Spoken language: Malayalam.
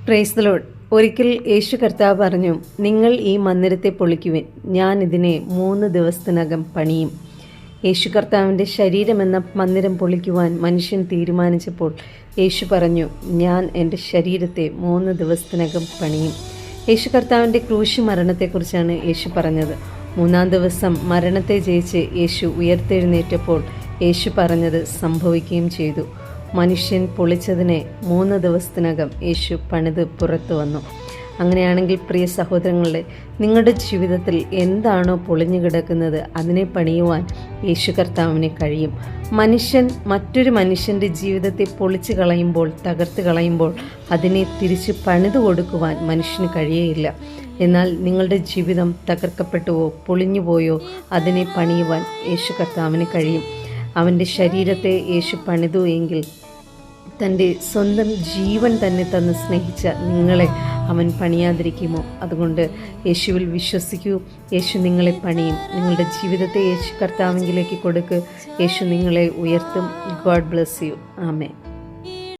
Praise the Lord. ഒരിക്കൽ യേശു കർത്താവ് പറഞ്ഞു, നിങ്ങൾ ഈ മന്ദിരത്തെ പൊളിക്കുവിൻ, ഞാൻ ഇതിനെ 3 ദിവസത്തിനകം പണിയും. യേശു കർത്താവിൻ്റെ ശരീരമെന്ന മന്ദിരം പൊളിക്കുവാൻ മനുഷ്യൻ തീരുമാനിച്ചപ്പോൾ യേശു പറഞ്ഞു, ഞാൻ എൻ്റെ ശരീരത്തെ 3 ദിവസത്തിനകം പണിയും. യേശു കർത്താവിൻ്റെ ക്രൂശ് മരണത്തെക്കുറിച്ചാണ് യേശു പറഞ്ഞത്. 3-ാം ദിവസം മരണത്തെ ജയിച്ച് യേശു ഉയർത്തെഴുന്നേറ്റപ്പോൾ യേശു പറഞ്ഞത് സംഭവിക്കുകയും ചെയ്തു. മനുഷ്യൻ പൊളിച്ചതിനെ 3 ദിവസത്തിനകം യേശു പണിത് പുറത്തു വന്നു. അങ്ങനെയാണെങ്കിൽ പ്രിയ സഹോദരങ്ങളെ, നിങ്ങളുടെ ജീവിതത്തിൽ എന്താണോ പൊളിഞ്ഞു കിടക്കുന്നത് അതിനെ പണിയുവാൻ യേശു കർത്താവിന് കഴിയും. മനുഷ്യൻ മറ്റൊരു മനുഷ്യൻ്റെ ജീവിതത്തെ പൊളിച്ചു കളയുമ്പോൾ, തകർത്ത് കളയുമ്പോൾ അതിനെ തിരിച്ച് പണിതു കൊടുക്കുവാൻ മനുഷ്യന് കഴിയുകയില്ല. എന്നാൽ നിങ്ങളുടെ ജീവിതം തകർക്കപ്പെട്ടുവോ പൊളിഞ്ഞുപോയോ അതിനെ പണിയുവാൻ യേശു കർത്താവിന് കഴിയും. അവൻ്റെ ശരീരത്തെ യേശു പണിതു എങ്കിൽ തൻ്റെ സ്വന്തം ജീവൻ തന്നെ തന്ന് സ്നേഹിച്ച നിങ്ങളെ അവൻ പണിയാതിരിക്കുമോ? അതുകൊണ്ട് യേശുവിൽ വിശ്വസിക്കൂ. യേശു നിങ്ങളെ പണിയും. നിങ്ങളുടെ ജീവിതത്തെ യേശു കർത്താവിലേക്ക് കൊടുക്ക്. യേശു നിങ്ങളെ ഉയർത്തും. God bless you. ആമേൻ.